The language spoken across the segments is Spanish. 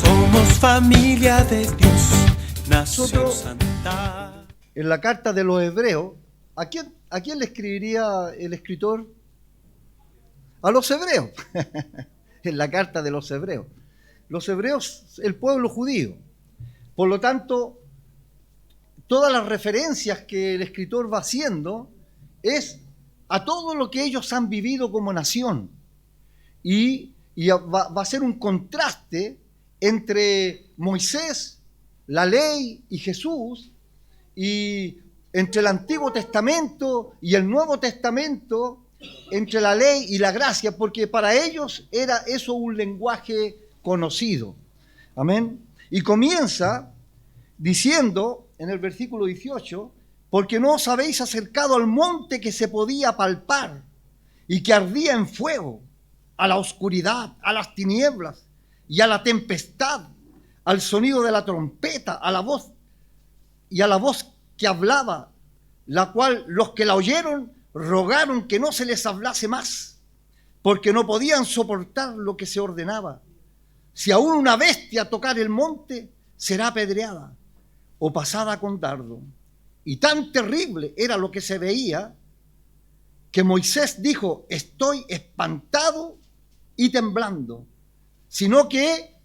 Somos familia de Dios, nación santa. En la carta de los Hebreos, ¿a quién le escribiría el escritor? A los hebreos. En la carta de los Hebreos. Los hebreos, el pueblo judío. Por lo tanto, todas las referencias que el escritor va haciendo es a todo lo que ellos han vivido como nación. Y va a ser un contraste entre Moisés, la ley y Jesús, y entre el Antiguo Testamento y el Nuevo Testamento, entre la ley y la gracia, porque para ellos era eso un lenguaje conocido. Amén. Y comienza diciendo en el versículo 18, porque no os habéis acercado al monte que se podía palpar y que ardía en fuego, a la oscuridad, a las tinieblas y a la tempestad, al sonido de la trompeta, a la voz que hablaba, la cual los que la oyeron rogaron que no se les hablase más, porque no podían soportar lo que se ordenaba. Si aún una bestia tocar el monte, será apedreada o pasada con dardo. Y tan terrible era lo que se veía, que Moisés dijo: estoy espantado y temblando, sino que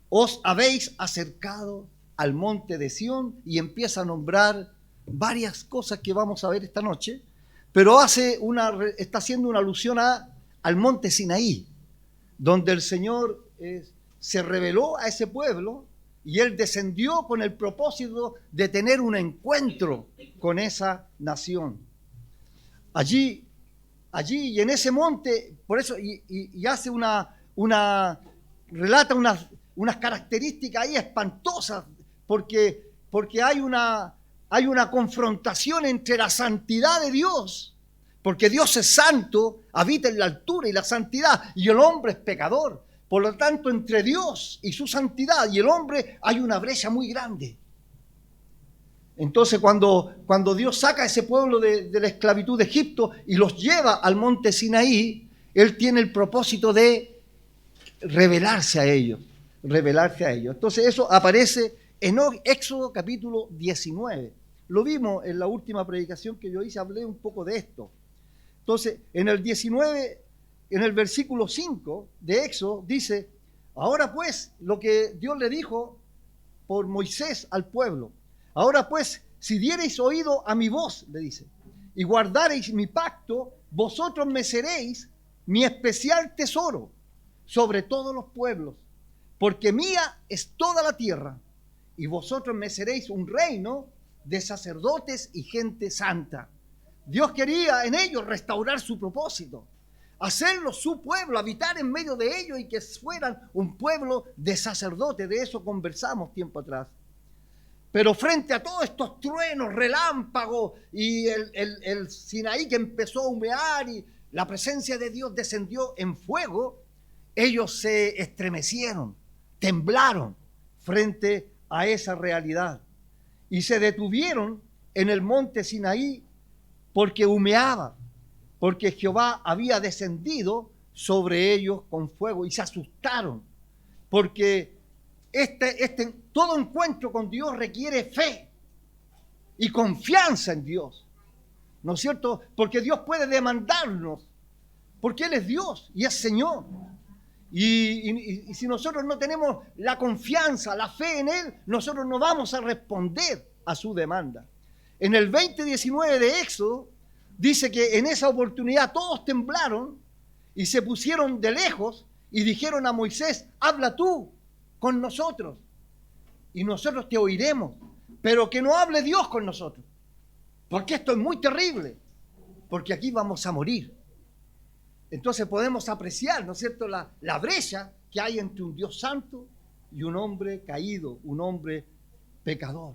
os habéis acercado al monte de Sión, y empieza a nombrar varias cosas que vamos a ver esta noche, pero está haciendo una alusión al monte Sinaí, donde el Señor se reveló a ese pueblo y Él descendió con el propósito de tener un encuentro con esa nación. Allí y en ese monte, por eso, y hace relata unas características ahí espantosas, porque hay una confrontación entre la santidad de Dios, porque Dios es santo, habita en la altura y la santidad, y el hombre es pecador. Por lo tanto, entre Dios y su santidad y el hombre hay una brecha muy grande. Entonces, cuando Dios saca a ese pueblo de la esclavitud de Egipto y los lleva al monte Sinaí, Él tiene el propósito de revelarse a ellos. Entonces, eso aparece en Éxodo capítulo 19. Lo vimos en la última predicación que yo hice, hablé un poco de esto. Entonces, en el 19, en el versículo 5 de Éxodo, dice: ahora pues, lo que Dios le dijo por Moisés al pueblo, ahora pues, si diereis oído a mi voz, le dice, y guardareis mi pacto, vosotros me seréis mi especial tesoro sobre todos los pueblos, porque mía es toda la tierra, y vosotros me seréis un reino de sacerdotes y gente santa. Dios quería en ellos restaurar su propósito, hacerlos su pueblo, habitar en medio de ellos y que fueran un pueblo de sacerdotes. De eso conversamos tiempo atrás. Pero frente a todos estos truenos, relámpagos y el Sinaí que empezó a humear y la presencia de Dios descendió en fuego, ellos se estremecieron, temblaron frente a esa realidad y se detuvieron en el monte Sinaí porque humeaba, porque Jehová había descendido sobre ellos con fuego, y se asustaron, porque todo encuentro con Dios requiere fe y confianza en Dios, ¿no es cierto? Porque Dios puede demandarnos, porque Él es Dios y es Señor. Y si nosotros no tenemos la confianza, la fe en Él, nosotros no vamos a responder a su demanda. En el 20:19 de Éxodo dice que en esa oportunidad todos temblaron y se pusieron de lejos y dijeron a Moisés: habla tú con nosotros y nosotros te oiremos, pero que no hable Dios con nosotros, porque esto es muy terrible, porque aquí vamos a morir. Entonces podemos apreciar, ¿no es cierto?, la brecha que hay entre un Dios santo y un hombre caído, un hombre pecador,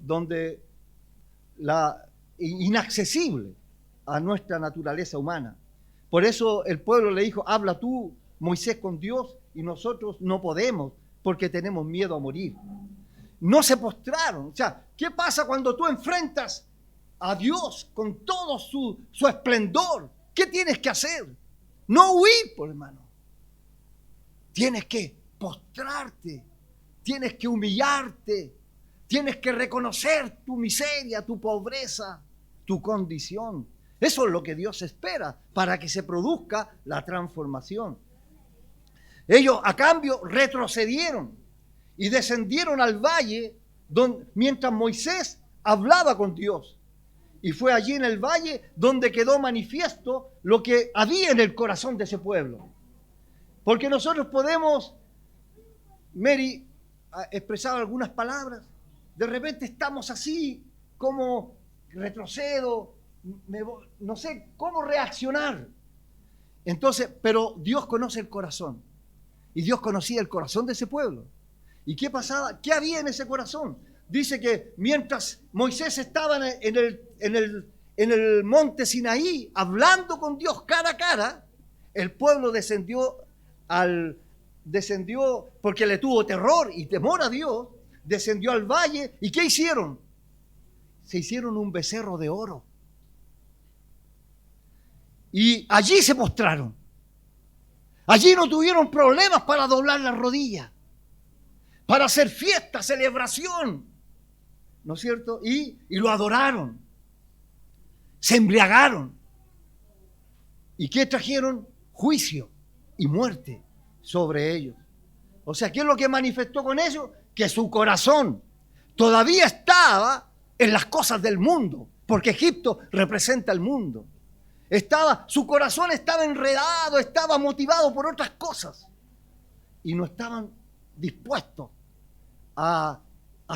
donde inaccesible a nuestra naturaleza humana. Por eso el pueblo le dijo: habla tú, Moisés, con Dios, y nosotros no podemos porque tenemos miedo a morir. No se postraron. O sea, ¿qué pasa cuando tú enfrentas a Dios con todo su esplendor? ¿Qué tienes que hacer? No huir, por hermano. Tienes que postrarte tienes que humillarte, tienes que reconocer tu miseria, tu pobreza, tu condición. Eso es lo que Dios espera para que se produzca la transformación. Ellos a cambio retrocedieron y descendieron al valle mientras Moisés hablaba con Dios. Y fue allí en el valle donde quedó manifiesto lo que había en el corazón de ese pueblo. Porque nosotros podemos, Mary ha expresado algunas palabras, de repente estamos así como retrocedo, no sé cómo reaccionar. Entonces, pero Dios conoce el corazón. Y Dios conocía el corazón de ese pueblo. ¿Y qué pasaba? ¿Qué había en ese corazón? Dice que mientras Moisés estaba en el monte Sinaí, hablando con Dios cara a cara, el pueblo descendió porque le tuvo terror y temor a Dios, descendió al valle. ¿Y qué hicieron? Se hicieron un becerro de oro. Y allí se postraron. Allí no tuvieron problemas para doblar las rodillas, para hacer fiesta, celebración, ¿no es cierto? Y lo adoraron, se embriagaron. ¿Y qué trajeron? Juicio y muerte sobre ellos. O sea, ¿qué es lo que manifestó con ellos? Que su corazón todavía estaba en las cosas del mundo, porque Egipto representa el mundo. Su corazón estaba enredado, estaba motivado por otras cosas y no estaban dispuestos a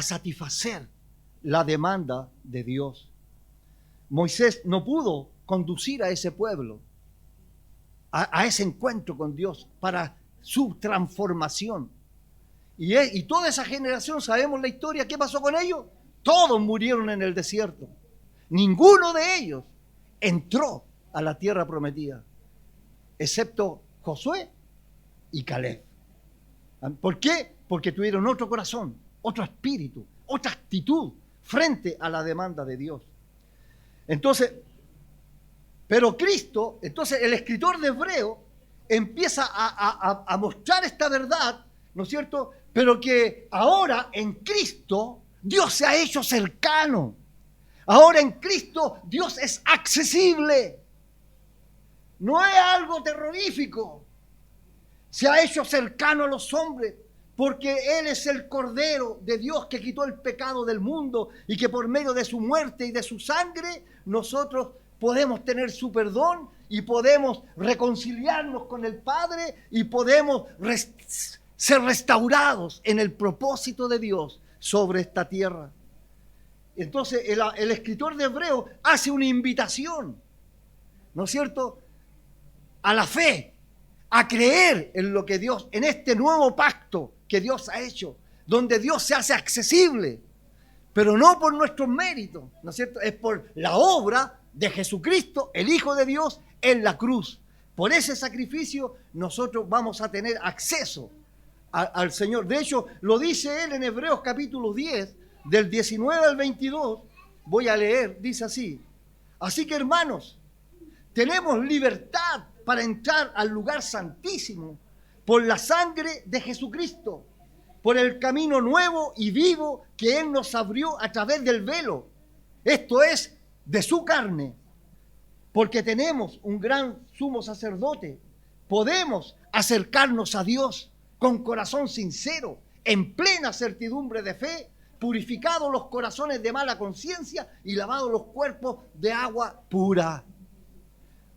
satisfacer la demanda de Dios. Moisés no pudo conducir a ese pueblo a ese encuentro con Dios para su transformación. Y toda esa generación, sabemos la historia, ¿qué pasó con ellos? Todos murieron en el desierto. Ninguno de ellos entró a la tierra prometida, excepto Josué y Caleb. ¿Por qué? Porque tuvieron otro corazón, otro espíritu, otra actitud frente a la demanda de Dios. Entonces, pero Cristo, entonces el escritor de Hebreo empieza a mostrar esta verdad, ¿no es cierto? Pero que ahora en Cristo Dios se ha hecho cercano. Ahora en Cristo Dios es accesible. No es algo terrorífico. Se ha hecho cercano a los hombres porque Él es el Cordero de Dios que quitó el pecado del mundo y que por medio de su muerte y de su sangre nosotros podemos tener su perdón y podemos reconciliarnos con el Padre y podemos ser restaurados en el propósito de Dios sobre esta tierra. Entonces el escritor de Hebreo hace una invitación, ¿no es cierto?, a la fe, a creer en lo que Dios, en este nuevo pacto que Dios ha hecho, donde Dios se hace accesible, pero no por nuestros méritos, ¿no es cierto? Es por la obra de Jesucristo, el Hijo de Dios, en la cruz. Por ese sacrificio nosotros vamos a tener acceso al Señor. De hecho, lo dice Él en Hebreos capítulo 10, del 19 al 22, voy a leer, dice así: así que hermanos, tenemos libertad para entrar al lugar santísimo por la sangre de Jesucristo, por el camino nuevo y vivo que Él nos abrió a través del velo, esto es, de su carne. Porque tenemos un gran sumo sacerdote, podemos acercarnos a Dios con corazón sincero, en plena certidumbre de fe, purificados los corazones de mala conciencia y lavados los cuerpos de agua pura.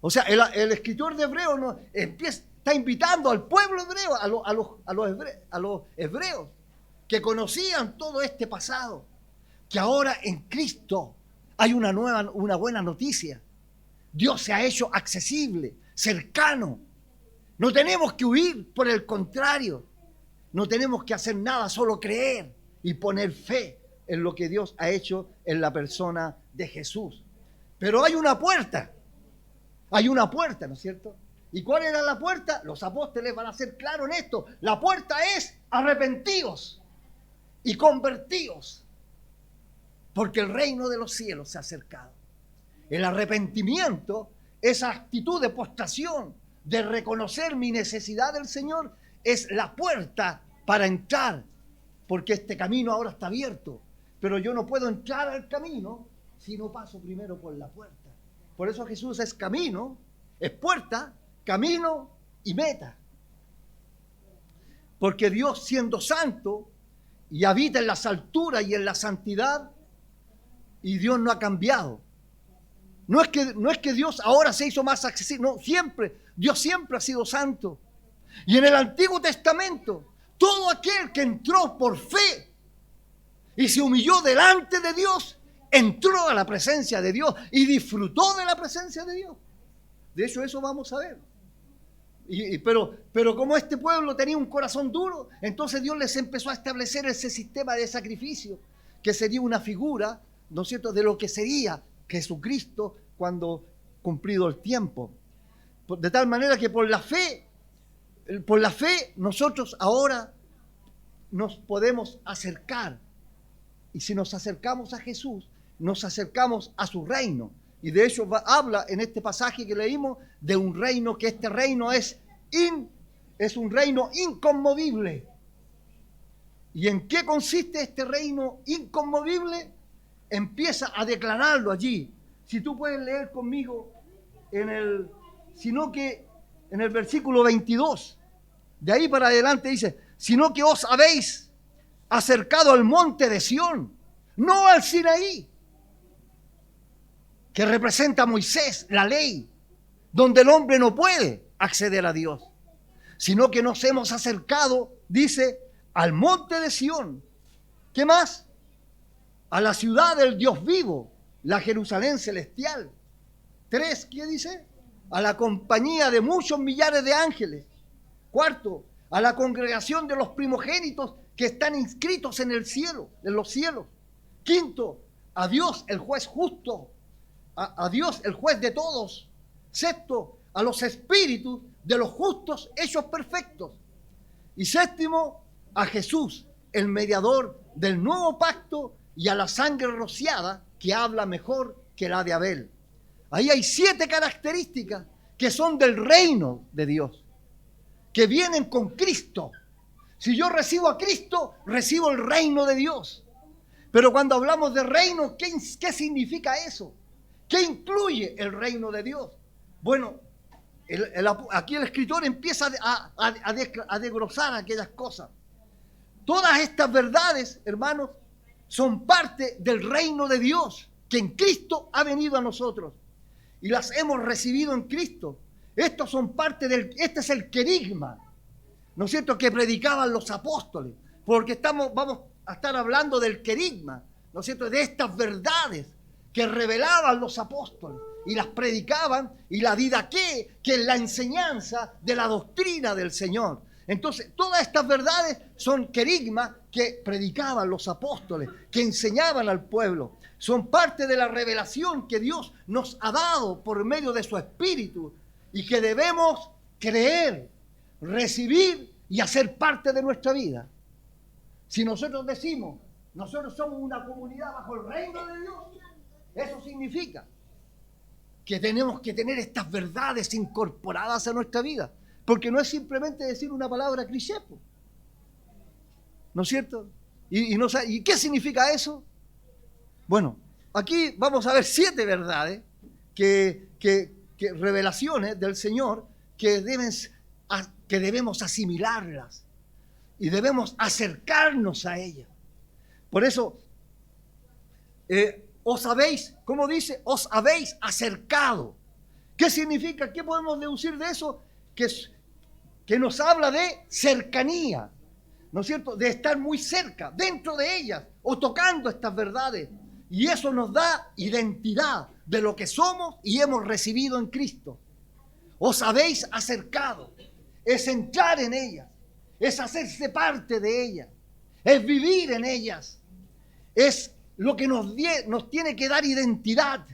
O sea, el escritor de Hebreos está invitando al pueblo hebreo, a los hebreos que conocían todo este pasado, que ahora en Cristo hay una buena noticia. Dios se ha hecho accesible, cercano. No tenemos que huir, por el contrario, no tenemos que hacer nada, solo creer y poner fe en lo que Dios ha hecho en la persona de Jesús. Pero hay una puerta, ¿no es cierto? ¿Y cuál era la puerta? Los apóstoles van a ser claros en esto. La puerta es arrepentíos y convertíos, porque el reino de los cielos se ha acercado. El arrepentimiento, esa actitud de postración, de reconocer mi necesidad del Señor, es la puerta para entrar porque este camino ahora está abierto. Pero yo no puedo entrar al camino si no paso primero por la puerta. Por eso Jesús es camino, es puerta, camino y meta. Porque Dios, siendo santo y habita en las alturas y en la santidad, y Dios no ha cambiado. No es que Dios ahora se hizo más accesible, no, Dios siempre ha sido santo. Y en el Antiguo Testamento, todo aquel que entró por fe y se humilló delante de Dios, entró a la presencia de Dios y disfrutó de la presencia de Dios. De hecho, eso vamos a ver. Pero como este pueblo tenía un corazón duro, entonces Dios les empezó a establecer ese sistema de sacrificio, que sería una figura, ¿no es cierto?, de lo que sería Jesucristo cuando cumplido el tiempo. De tal manera que por la fe nosotros ahora nos podemos acercar. Y si nos acercamos a Jesús, nos acercamos a su reino. Y de hecho habla en este pasaje que leímos de un reino, que este reino es un reino inconmovible. ¿Y en qué consiste este reino inconmovible? Empieza a declararlo allí. Si tú puedes leer conmigo en el versículo 22, de ahí para adelante dice, sino que os habéis acercado al monte de Sión, no al Sinaí, que representa a Moisés, la ley, donde el hombre no puede acceder a Dios, sino que nos hemos acercado, dice, al monte de Sión. ¿Qué más? A la ciudad del Dios vivo, la Jerusalén celestial. 3, ¿qué dice? A la compañía de muchos millares de ángeles. 4, a la congregación de los primogénitos que están inscritos en el cielo, en los cielos. 5, a Dios el juez justo, a Dios el juez de todos. 6, a los espíritus de los justos hechos perfectos. Y 7, a Jesús, el mediador del nuevo pacto, y a la sangre rociada que habla mejor que la de Abel. Ahí hay 7 características que son del reino de Dios, que vienen con Cristo. Si yo recibo a Cristo, recibo el reino de Dios. Pero cuando hablamos de reino, ¿qué significa eso? ¿Qué incluye el reino de Dios? Bueno, aquí el escritor empieza a desglosar aquellas cosas. Todas estas verdades, hermanos, son parte del reino de Dios que en Cristo ha venido a nosotros y las hemos recibido en Cristo. Estos son parte este es el querigma, ¿no es cierto?, que predicaban los apóstoles, porque vamos a estar hablando del querigma, ¿no es cierto?, de estas verdades que revelaban los apóstoles y las predicaban, y la didaqué, que es la enseñanza de la doctrina del Señor. Entonces, todas estas verdades son querigma que predicaban los apóstoles, que enseñaban al pueblo. Son parte de la revelación que Dios nos ha dado por medio de su Espíritu y que debemos creer, recibir y hacer parte de nuestra vida. Si nosotros decimos, nosotros somos una comunidad bajo el reino de Dios, eso significa que tenemos que tener estas verdades incorporadas a nuestra vida. Porque no es simplemente decir una palabra cliché, ¿no es cierto? ¿Y qué significa eso? Bueno, aquí vamos a ver 7 verdades, que revelaciones del Señor que debemos asimilarlas y debemos acercarnos a ellas. Por eso, ¿cómo dice? Os habéis acercado. ¿Qué significa? ¿Qué podemos deducir de eso? Que nos habla de cercanía, ¿no es cierto?, de estar muy cerca, dentro de ellas, o tocando estas verdades. Y eso nos da identidad de lo que somos y hemos recibido en Cristo. Os habéis acercado, es entrar en ellas, es hacerse parte de ellas, es vivir en ellas, es lo que nos tiene que dar identidad,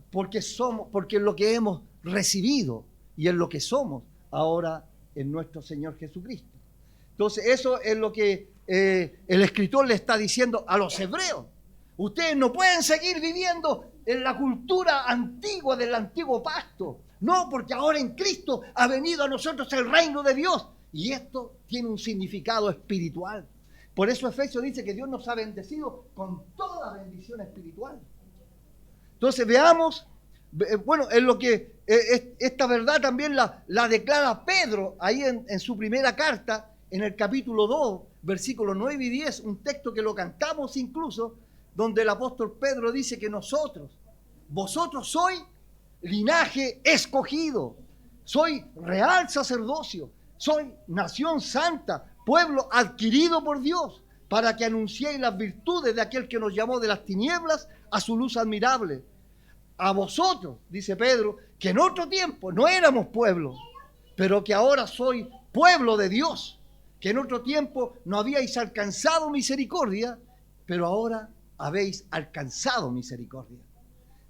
porque es lo que hemos recibido y es lo que somos ahora en nuestro Señor Jesucristo. Entonces eso es lo que el escritor le está diciendo a los hebreos. Ustedes no pueden seguir viviendo en la cultura antigua del antiguo pacto. No, porque ahora en Cristo ha venido a nosotros el reino de Dios. Y esto tiene un significado espiritual. Por eso Efesios dice que Dios nos ha bendecido con toda bendición espiritual. Entonces veamos, bueno, en lo que esta verdad también la declara Pedro ahí en su primera carta, en el capítulo 2, versículos 9 y 10, un texto que lo cantamos incluso, donde el apóstol Pedro dice que vosotros sois linaje escogido, soy real sacerdocio, soy nación santa, pueblo adquirido por Dios, para que anunciéis las virtudes de aquel que nos llamó de las tinieblas a su luz admirable. A vosotros, dice Pedro, que en otro tiempo no éramos pueblo, pero que ahora sois pueblo de Dios, que en otro tiempo no habíais alcanzado misericordia, pero ahora habéis alcanzado misericordia.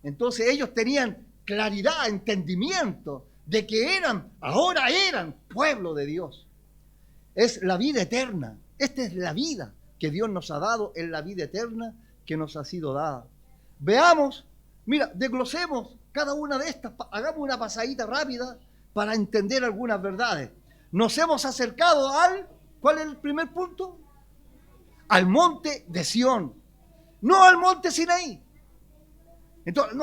Entonces ellos tenían claridad, entendimiento de que ahora eran pueblo de Dios. Es la vida eterna. Esta es la vida que Dios nos ha dado, es la vida eterna que nos ha sido dada. Veamos, mira, desglosemos cada una de estas, hagamos una pasadita rápida para entender algunas verdades. Nos hemos acercado ¿cuál es el primer punto? Al monte de Sión, no al monte Sinaí. Entonces,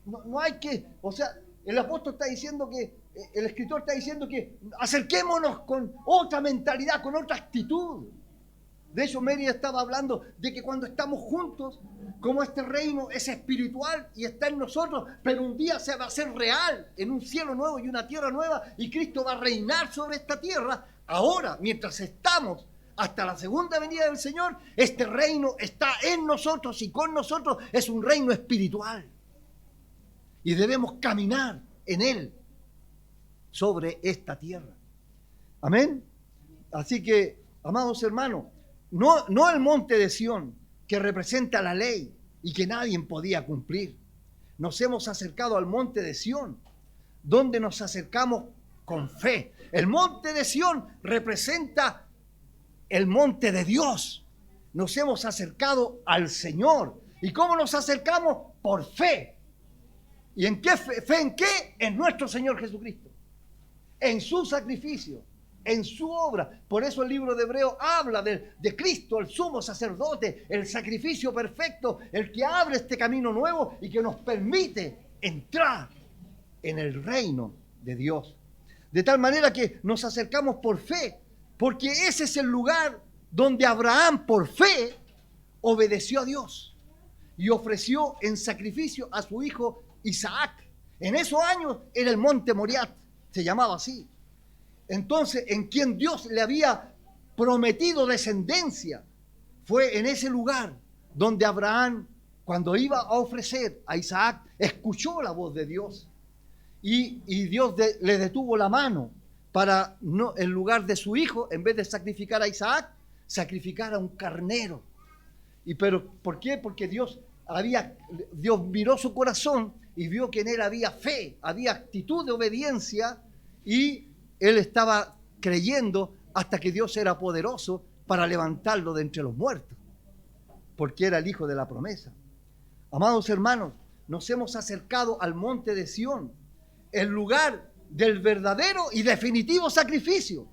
no hay que, o sea, el apóstol está diciendo que, el escritor está diciendo que acerquémonos con otra mentalidad, con otra actitud. De hecho, Mary estaba hablando de que cuando estamos juntos, como este reino es espiritual y está en nosotros, pero un día se va a hacer real en un cielo nuevo y una tierra nueva, y Cristo va a reinar sobre esta tierra. Ahora, mientras estamos hasta la segunda venida del Señor, este reino está en nosotros y con nosotros, es un reino espiritual. Y debemos caminar en él, sobre esta tierra. Amén. Así que, amados hermanos, no el monte de Sión, que representa la ley y que nadie podía cumplir. Nos hemos acercado al monte de Sión, donde nos acercamos con fe. El monte de Sión representa el monte de Dios. Nos hemos acercado al Señor. ¿Y cómo nos acercamos? Por fe. ¿Y en qué fe? ¿Fe en qué? En nuestro Señor Jesucristo, en su sacrificio, en su obra. Por eso el libro de Hebreos habla de Cristo, el sumo sacerdote, el sacrificio perfecto, el que abre este camino nuevo y que nos permite entrar en el reino de Dios. De tal manera que nos acercamos por fe, porque ese es el lugar donde Abraham por fe obedeció a Dios y ofreció en sacrificio a su hijo Isaac. En esos años era el monte Moriah, se llamaba así. Entonces, en quien Dios le había prometido descendencia, fue en ese lugar donde Abraham, cuando iba a ofrecer a Isaac, escuchó la voz de Dios y Dios le detuvo la mano para, no, en lugar de su hijo, en vez de sacrificar a Isaac, sacrificar a un carnero. Pero ¿por qué? Porque Dios miró su corazón y vio que en él había fe, había actitud de obediencia, y él estaba creyendo hasta que Dios era poderoso para levantarlo de entre los muertos, porque era el hijo de la promesa. Amados hermanos, nos hemos acercado al monte de Sión, el lugar del verdadero y definitivo sacrificio.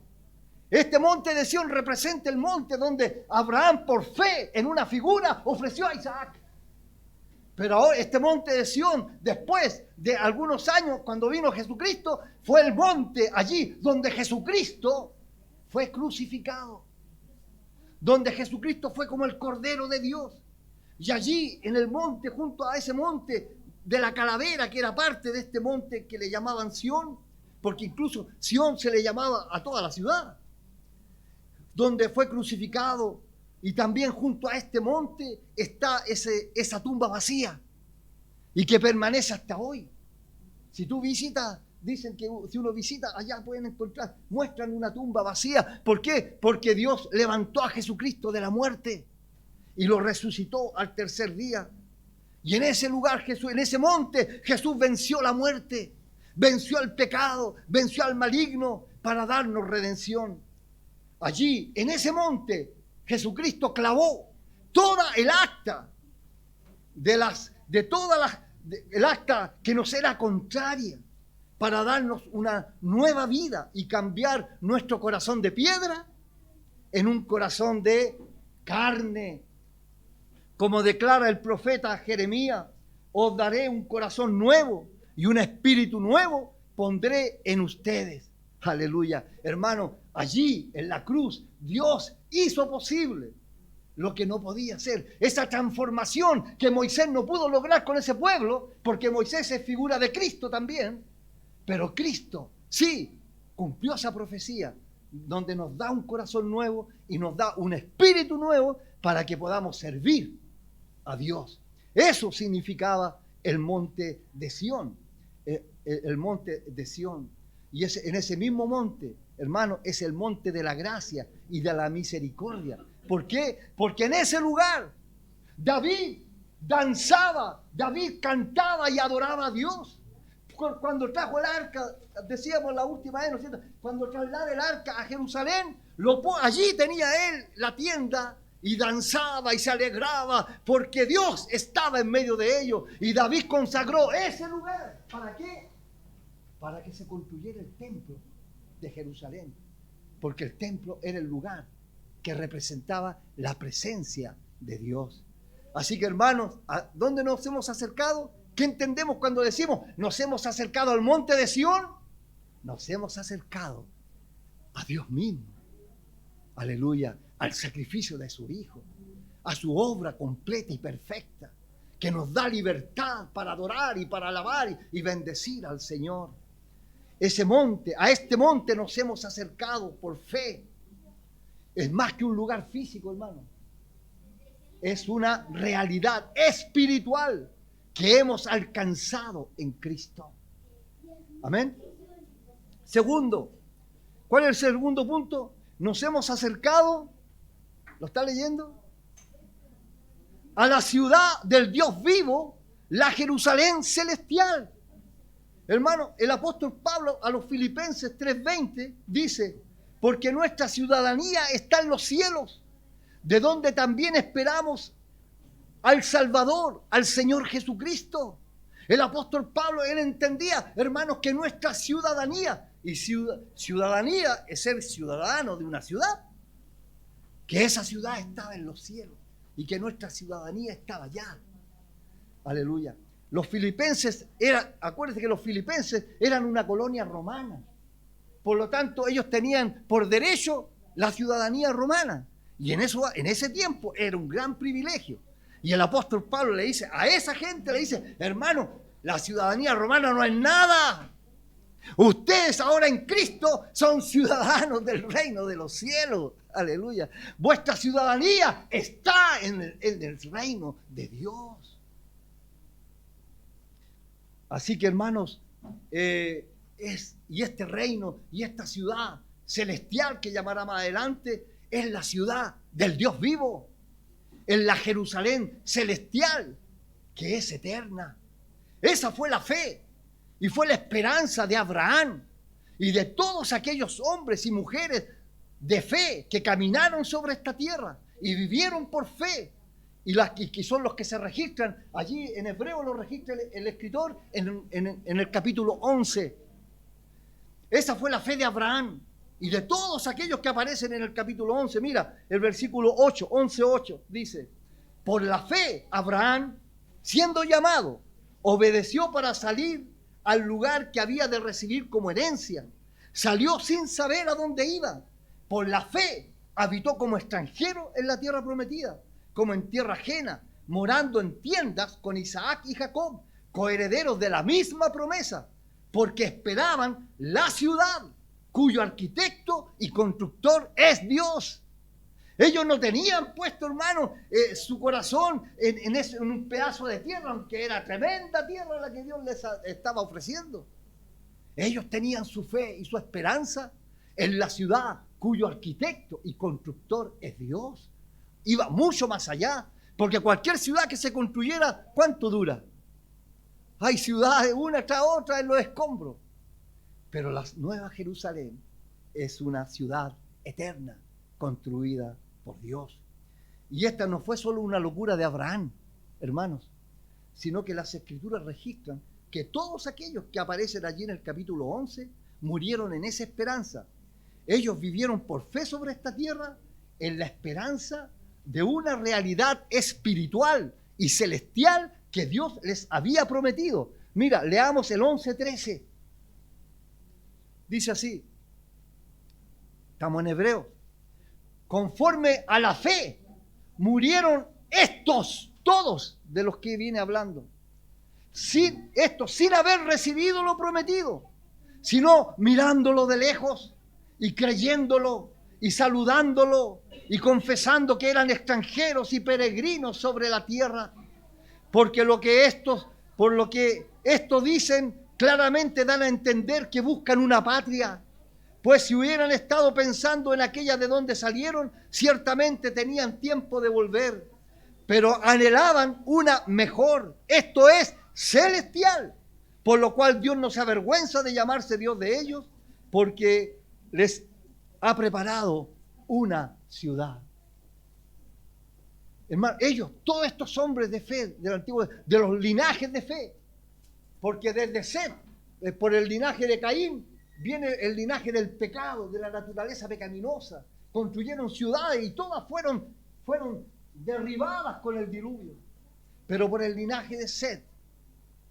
Este monte de Sión representa el monte donde Abraham, por fe en una figura, ofreció a Isaac. Pero ahora este monte de Sión, después de algunos años, cuando vino Jesucristo, fue el monte allí donde Jesucristo fue crucificado, donde Jesucristo fue como el Cordero de Dios. Y allí en el monte, junto a ese monte de la calavera, que era parte de este monte que le llamaban Sión, porque incluso Sión se le llamaba a toda la ciudad, donde fue crucificado. Y también junto a este monte está esa tumba vacía y que permanece hasta hoy. Si tú visitas, dicen que si uno visita, allá pueden encontrar, muestran una tumba vacía. ¿Por qué? Porque Dios levantó a Jesucristo de la muerte y lo resucitó al tercer día. Y en ese lugar, en ese monte, Jesús venció la muerte, venció el pecado, venció al maligno para darnos redención. Allí, en ese monte, Jesucristo clavó toda el acta el acta que nos era contraria, para darnos una nueva vida y cambiar nuestro corazón de piedra en un corazón de carne. Como declara el profeta Jeremías, os daré un corazón nuevo y un espíritu nuevo pondré en ustedes. Aleluya. Hermano, allí en la cruz Dios hizo posible lo que no podía hacer. Esa transformación que Moisés no pudo lograr con ese pueblo, porque Moisés es figura de Cristo también. Pero Cristo sí cumplió esa profecía, donde nos da un corazón nuevo y nos da un espíritu nuevo para que podamos servir a Dios. Eso significaba el monte de Sión. El monte de Sión. Y en ese mismo monte, hermano, es el monte de la gracia y de la misericordia. ¿Por qué? Porque en ese lugar David danzaba, David cantaba y adoraba a Dios. Cuando trajo el arca, decíamos la última vez, ¿no es cierto? Cuando trasladó el arca a Jerusalén, allí tenía él la tienda y danzaba y se alegraba porque Dios estaba en medio de ellos. Y David consagró ese lugar. ¿Para qué? Para que se construyera el templo de Jerusalén. Porque el templo era el lugar que representaba la presencia de Dios. Así que, hermanos, ¿a dónde nos hemos acercado? ¿Qué entendemos cuando decimos nos hemos acercado al monte de Sión? Nos hemos acercado a Dios mismo. Aleluya. Al sacrificio de su Hijo, a su obra completa y perfecta, que nos da libertad para adorar y para alabar y bendecir al Señor. Ese monte, a este monte nos hemos acercado por fe. Es más que un lugar físico, hermano. Es una realidad espiritual que hemos alcanzado en Cristo. Amén. Segundo, ¿cuál es el segundo punto? Nos hemos acercado, ¿lo está leyendo? A la ciudad del Dios vivo, la Jerusalén celestial. Hermano, el apóstol Pablo a los Filipenses 3:20 dice, porque nuestra ciudadanía está en los cielos, de donde también esperamos al Salvador, al Señor Jesucristo. El apóstol Pablo, él entendía, hermanos, que nuestra ciudadanía, y ciudadanía es ser ciudadano de una ciudad, que esa ciudad estaba en los cielos y que nuestra ciudadanía estaba allá. Aleluya. Los filipenses acuérdense que los filipenses eran una colonia romana. Por lo tanto, ellos tenían por derecho la ciudadanía romana. Y en ese tiempo era un gran privilegio. Y el apóstol Pablo le dice, a esa gente le dice, hermano, la ciudadanía romana no es nada. Ustedes ahora en Cristo son ciudadanos del reino de los cielos. Aleluya. Vuestra ciudadanía está en el reino de Dios. Así que, hermanos, y este reino y esta ciudad celestial que llamará más adelante es la ciudad del Dios vivo, en la Jerusalén celestial que es eterna. Esa fue la fe y fue la esperanza de Abraham y de todos aquellos hombres y mujeres de fe que caminaron sobre esta tierra y vivieron por fe. Y que son los que se registran, allí en hebreo lo registra el escritor en el capítulo 11. Esa fue la fe de Abraham y de todos aquellos que aparecen en el capítulo 11. Mira, el versículo 8, 11:8 dice, por la fe Abraham, siendo llamado, obedeció para salir al lugar que había de recibir como herencia. Salió sin saber a dónde iba. Por la fe habitó como extranjero en la tierra prometida, como en tierra ajena, morando en tiendas con Isaac y Jacob, coherederos de la misma promesa, porque esperaban la ciudad, cuyo arquitecto y constructor es Dios. Ellos no tenían puesto, hermano, su corazón en un pedazo de tierra, aunque era tremenda tierra la que Dios les estaba ofreciendo. Ellos tenían su fe y su esperanza en la ciudad, cuyo arquitecto y constructor es Dios. Iba mucho más allá, porque cualquier ciudad que se construyera, ¿cuánto dura? Hay ciudades una tras otra en los escombros. Pero la Nueva Jerusalén es una ciudad eterna, construida por Dios. Y esta no fue solo una locura de Abraham, hermanos, sino que las Escrituras registran que todos aquellos que aparecen allí en el capítulo 11 murieron en esa esperanza. Ellos vivieron por fe sobre esta tierra en la esperanza de una realidad espiritual y celestial que Dios les había prometido. Mira, leamos el 11:13. Dice así, estamos en Hebreo, conforme a la fe murieron estos, todos de los que viene hablando, sin haber recibido lo prometido, sino mirándolo de lejos y creyéndolo y saludándolo y confesando que eran extranjeros y peregrinos sobre la tierra, por lo que estos dicen claramente dan a entender que buscan una patria, pues si hubieran estado pensando en aquella de donde salieron, ciertamente tenían tiempo de volver, pero anhelaban una mejor, esto es, celestial, por lo cual Dios no se avergüenza de llamarse Dios de ellos, porque les ha preparado una ciudad. Hermano, ellos, todos estos hombres de fe del antiguo, de los linajes de fe, porque desde Set, por el linaje de Caín, viene el linaje del pecado, de la naturaleza pecaminosa. Construyeron ciudades y todas fueron derribadas con el diluvio. Pero por el linaje de Set,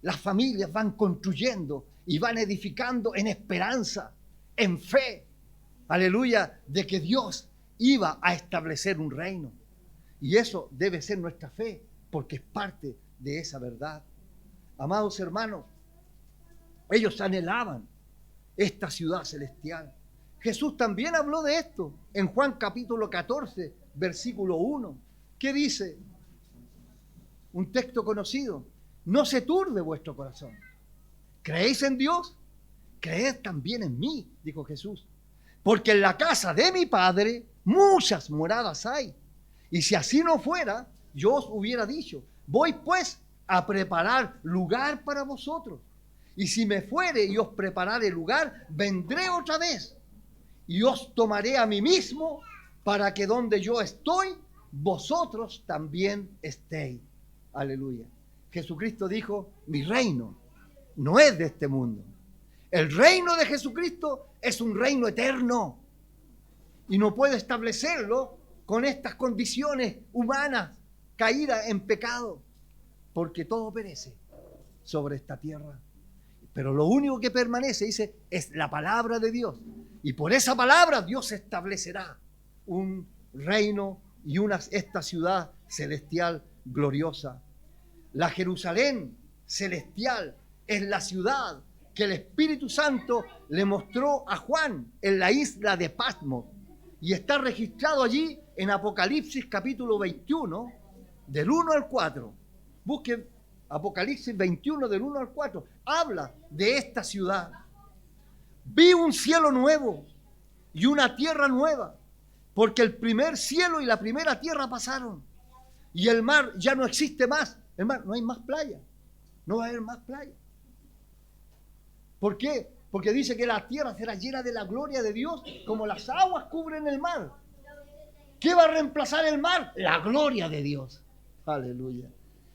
las familias van construyendo y van edificando en esperanza, en fe, aleluya, de que Dios iba a establecer un reino. Y eso debe ser nuestra fe, porque es parte de esa verdad. Amados hermanos, ellos anhelaban esta ciudad celestial. Jesús también habló de esto en Juan capítulo 14, versículo 1. ¿Qué dice? Un texto conocido. No se turbe vuestro corazón. ¿Creéis en Dios? Creed también en mí, dijo Jesús. Porque en la casa de mi Padre muchas moradas hay. Y si así no fuera, yo os hubiera dicho, voy pues a preparar lugar para vosotros. Y si me fuere y os preparare lugar, vendré otra vez y os tomaré a mí mismo, para que donde yo estoy, vosotros también estéis. Aleluya. Jesucristo dijo, mi reino no es de este mundo. El reino de Jesucristo es un reino eterno y no puede establecerlo con estas condiciones humanas caídas en pecado, porque todo perece sobre esta tierra. Pero lo único que permanece, dice, es la palabra de Dios. Y por esa palabra Dios establecerá un reino y esta ciudad celestial gloriosa. La Jerusalén celestial es la ciudad que el Espíritu Santo le mostró a Juan en la isla de Patmos. Y está registrado allí en Apocalipsis capítulo 21, del 1 al 4. Busquen Apocalipsis 21, del 1 al 4. Habla de esta ciudad. Vi un cielo nuevo y una tierra nueva, porque el primer cielo y la primera tierra pasaron. Y el mar ya no existe más. El mar, no hay más playa. No va a haber más playa. ¿Por qué? Porque dice que la tierra será llena de la gloria de Dios, como las aguas cubren el mar. ¿Qué va a reemplazar el mar? La gloria de Dios. Aleluya.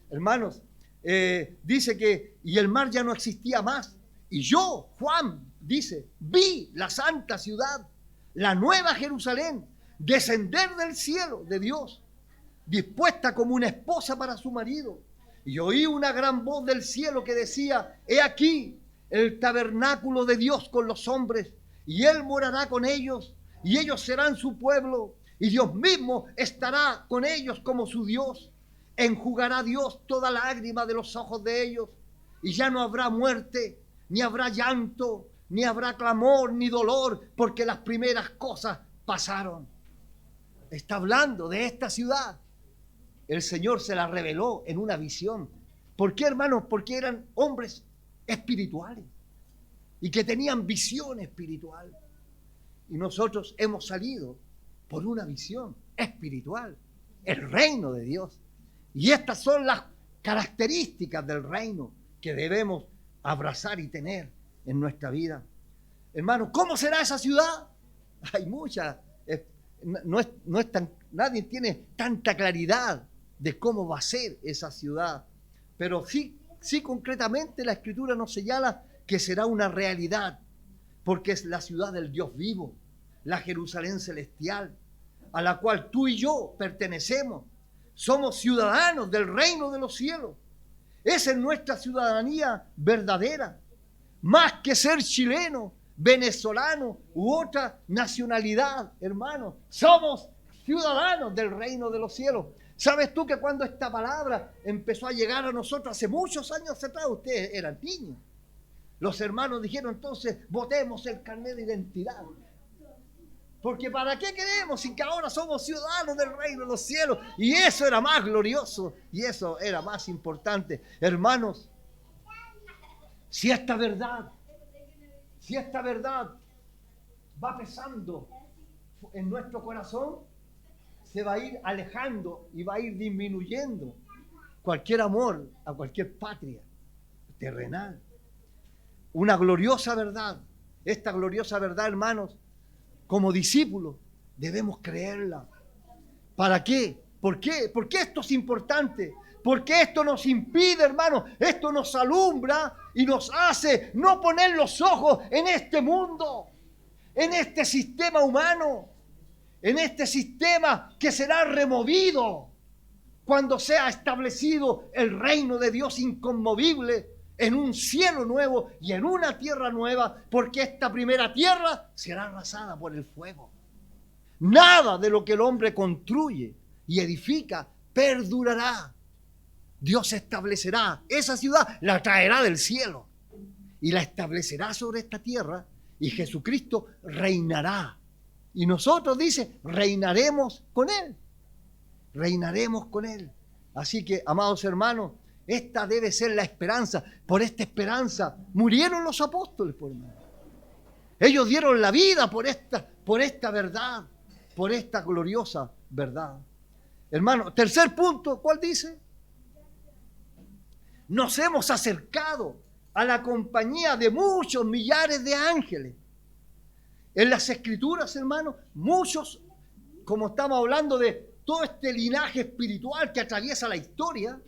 Hermanos, dice que y el mar ya no existía más. Y yo, Juan, dice, vi la santa ciudad, la nueva Jerusalén, descender del cielo de Dios, dispuesta como una esposa para su marido. Y oí una gran voz del cielo que decía, he aquí el tabernáculo de Dios con los hombres, y Él morará con ellos, y ellos serán su pueblo, y Dios mismo estará con ellos como su Dios. Enjugará Dios toda lágrima de los ojos de ellos, y ya no habrá muerte, ni habrá llanto, ni habrá clamor, ni dolor, porque las primeras cosas pasaron. Está hablando de esta ciudad. El Señor se la reveló en una visión. ¿Por qué, hermanos? Porque eran hombres espirituales y que tenían visión espiritual. Y nosotros hemos salido por una visión espiritual, el reino de Dios. Y estas son las características del reino que debemos abrazar y tener en nuestra vida. Hermanos, ¿cómo será esa ciudad? Hay muchas, nadie tiene tanta claridad de cómo va a ser esa ciudad, pero sí concretamente la Escritura nos señala que será una realidad, porque es la ciudad del Dios vivo, la Jerusalén celestial. a la cual tú y yo pertenecemos. Somos ciudadanos del reino de los cielos. Esa es nuestra ciudadanía verdadera. Más que ser chileno, venezolano u otra nacionalidad, hermano. Somos ciudadanos del reino de los cielos. ¿Sabes tú que cuando esta palabra empezó a llegar a nosotros hace muchos años atrás, ustedes eran niños? Los hermanos dijeron entonces, votemos el carnet de identidad. Porque ¿para qué queremos si que ahora somos ciudadanos del reino de los cielos? Y eso era más glorioso y eso era más importante. Hermanos, si esta verdad va pesando en nuestro corazón, se va a ir alejando y va a ir disminuyendo cualquier amor a cualquier patria terrenal. Una gloriosa verdad. Esta gloriosa verdad, hermanos, como discípulos debemos creerla. ¿Para qué? ¿Por qué? ¿Por qué esto es importante? Porque esto nos impide, hermanos, esto nos alumbra y nos hace no poner los ojos en este mundo, en este sistema humano, en este sistema que será removido cuando sea establecido el reino de Dios inconmovible en un cielo nuevo y en una tierra nueva, porque esta primera tierra será arrasada por el fuego. Nada de lo que el hombre construye y edifica perdurará. Dios establecerá esa ciudad, la traerá del cielo y la establecerá sobre esta tierra y Jesucristo reinará. Y nosotros, dice, reinaremos con Él. Reinaremos con Él. Así que, amados hermanos, esta debe ser la esperanza. Por esta esperanza murieron los apóstoles, por hermano. Ellos dieron la vida por esta verdad, por esta gloriosa verdad. Hermano, tercer punto, ¿cuál dice? Nos hemos acercado a la compañía de muchos millares de ángeles. En las Escrituras, hermano, muchos, como estamos hablando de todo este linaje espiritual que atraviesa la historia,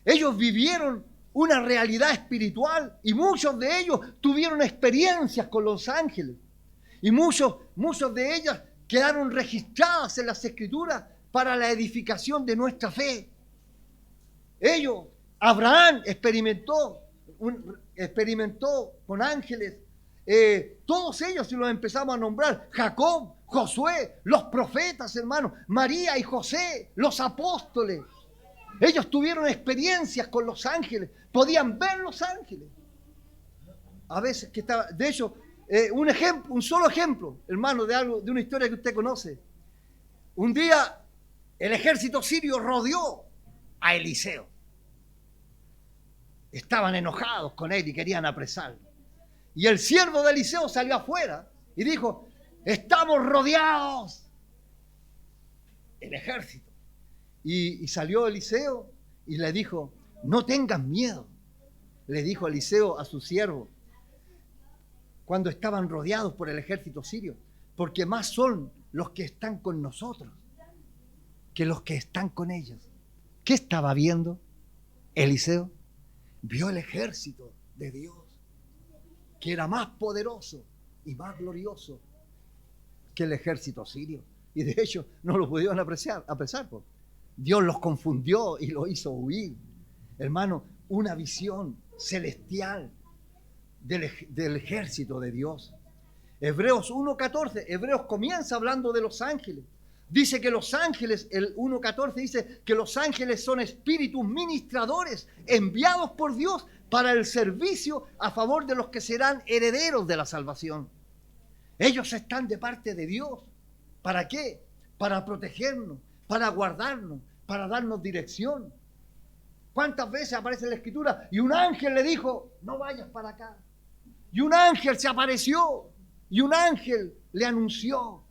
ellos vivieron una realidad espiritual y muchos de ellos tuvieron experiencias con los ángeles. Y muchos de ellas quedaron registradas en las Escrituras para la edificación de nuestra fe. Abraham experimentó con ángeles. Todos ellos, si los empezamos a nombrar, Jacob, Josué, los profetas, hermanos, María y José, los apóstoles. Ellos tuvieron experiencias con los ángeles, podían ver los ángeles. A veces que estaba, de hecho, un solo ejemplo, hermano, de una historia que usted conoce. Un día el ejército sirio rodeó a Eliseo. Estaban enojados con él y querían apresarlo. Y el siervo de Eliseo salió afuera y dijo, estamos rodeados. El ejército. Y salió Eliseo y le dijo, no tengas miedo. Le dijo Eliseo a su siervo, cuando estaban rodeados por el ejército sirio, porque más son los que están con nosotros que los que están con ellos. ¿Qué estaba viendo Eliseo? Vio el ejército de Dios, que era más poderoso y más glorioso que el ejército sirio. Y de hecho no lo pudieron apresar. Dios los confundió y los hizo huir. Hermano, una visión celestial del ejército de Dios. Hebreos 1:14, Hebreos comienza hablando de los ángeles. Dice que los ángeles, el 1:14 dice que los ángeles son espíritus ministradores enviados por Dios para el servicio a favor de los que serán herederos de la salvación. Ellos están de parte de Dios. ¿Para qué? Para protegernos, para guardarnos, para darnos dirección. ¿Cuántas veces aparece en la Escritura? Y un ángel le dijo, no vayas para acá. Y un ángel se apareció. Y un ángel le anunció.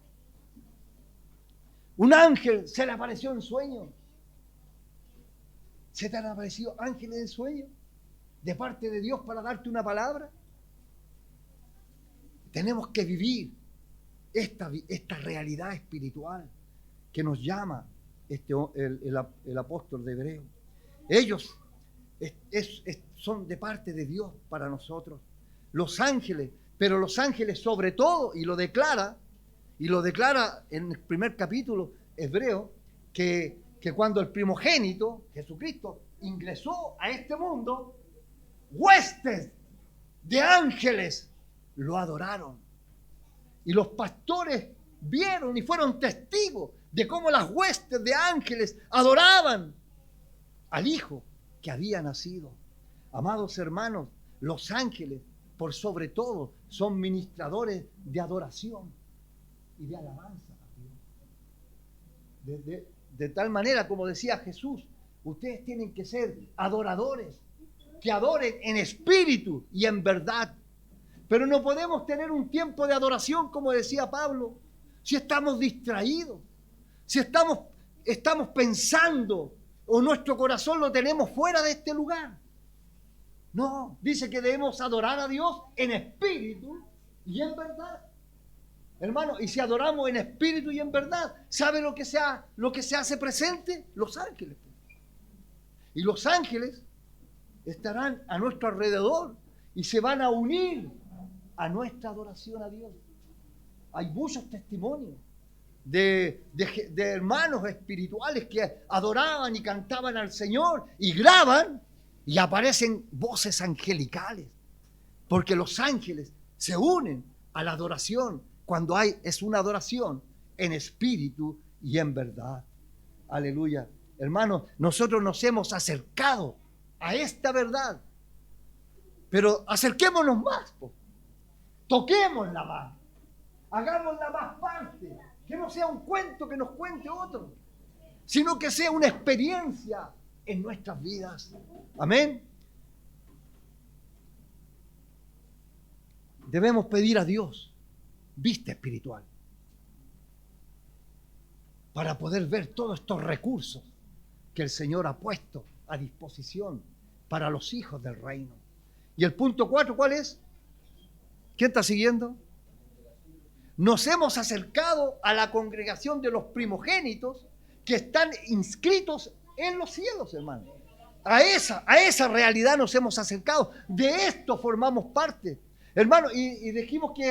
Un ángel se le apareció en sueño. ¿Se te han aparecido ángeles en sueño? De parte de Dios para darte una palabra. Tenemos que vivir esta realidad espiritual que nos llama el apóstol de Hebreos. Ellos son de parte de Dios para nosotros. Los ángeles, pero los ángeles sobre todo, y lo declara, Y lo declara en el primer capítulo hebreo, que cuando el primogénito, Jesucristo, ingresó a este mundo, huestes de ángeles lo adoraron. Y los pastores vieron y fueron testigos de cómo las huestes de ángeles adoraban al Hijo que había nacido. Amados hermanos, los ángeles, por sobre todo, son ministradores de adoración y de alabanza a Dios. De tal manera, como decía Jesús, ustedes tienen que ser adoradores, que adoren en espíritu y en verdad. Pero no podemos tener un tiempo de adoración, como decía Pablo, si estamos distraídos, si estamos pensando o nuestro corazón lo tenemos fuera de este lugar. No, dice que debemos adorar a Dios en espíritu y en verdad. Hermano, y si adoramos en espíritu y en verdad, ¿sabe lo que se hace presente? Los ángeles. Y los ángeles estarán a nuestro alrededor y se van a unir a nuestra adoración a Dios. Hay muchos testimonios de hermanos espirituales que adoraban y cantaban al Señor y graban y aparecen voces angelicales, porque los ángeles se unen a la adoración cuando es una adoración en espíritu y en verdad. Aleluya. Hermanos, nosotros nos hemos acercado a esta verdad, pero acerquémonos más, toquémosla más, hagámosla más parte, que no sea un cuento que nos cuente otro, sino que sea una experiencia en nuestras vidas. Amén. Debemos pedir a Dios vista espiritual para poder ver todos estos recursos que el Señor ha puesto a disposición para los hijos del reino. Y el punto 4, ¿cuál es? ¿Quién está siguiendo? Nos hemos acercado a la congregación de los primogénitos que están inscritos en los cielos, hermano. A esa realidad nos hemos acercado. De esto formamos parte. Hermano, y dijimos que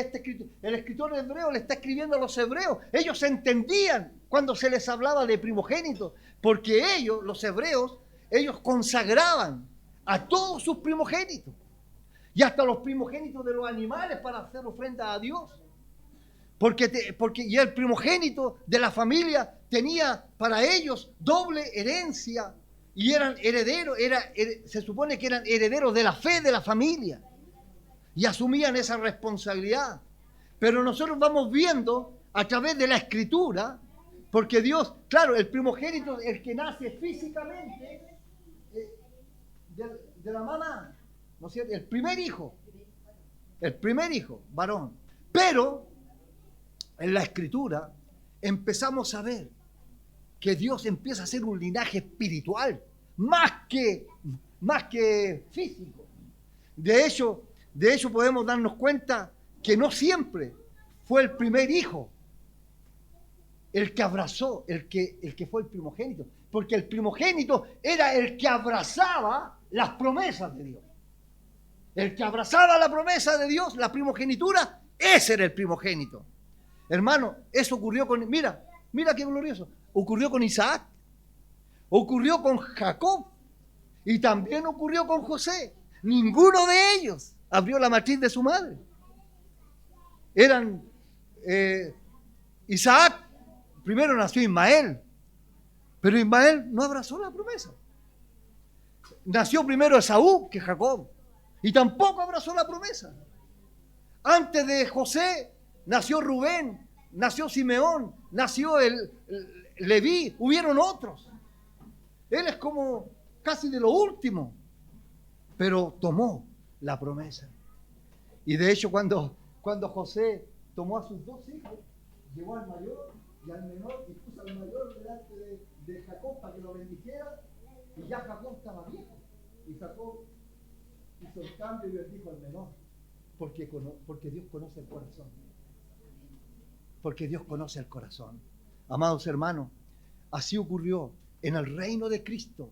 el escritor hebreo le está escribiendo a los hebreos. Ellos entendían cuando se les hablaba de primogénitos, porque ellos, los hebreos, ellos consagraban a todos sus primogénitos y hasta los primogénitos de los animales para hacer ofrenda a Dios. Porque y el primogénito de la familia tenía para ellos doble herencia y eran herederos, se supone que eran herederos de la fe de la familia y asumían esa responsabilidad. Pero nosotros vamos viendo a través de la Escritura, porque Dios, claro, el primogénito, el que nace físicamente de la mamá, ¿no es cierto? El primer hijo, varón. Pero en la Escritura empezamos a ver que Dios empieza a ser un linaje espiritual, más que físico. De hecho podemos darnos cuenta que no siempre fue el primer hijo el que abrazó, el que fue el primogénito, porque el primogénito era el que abrazaba las promesas de Dios. El que abrazaba la promesa de Dios, la primogenitura, ese era el primogénito. Hermano, eso ocurrió mira qué glorioso, ocurrió con Isaac, ocurrió con Jacob y también ocurrió con José. Ninguno de ellos abrió la matriz de su madre. Isaac, primero nació Ismael, pero Ismael no abrazó la promesa. Nació primero Esaú que Jacob y tampoco abrazó la promesa. Antes de José nació Rubén, nació Simeón, nació Leví, hubieron otros. Él es como casi de lo último, pero tomó la promesa. Y de hecho cuando José tomó a sus dos hijos, llevó al mayor y al menor y puso al mayor delante de Jacob para que lo bendijera, y ya Jacob estaba viejo. Y Jacob hizo el cambio y bendijo al menor, porque Dios conoce el corazón. Porque Dios conoce el corazón. Amados hermanos, así ocurrió en el reino de Cristo.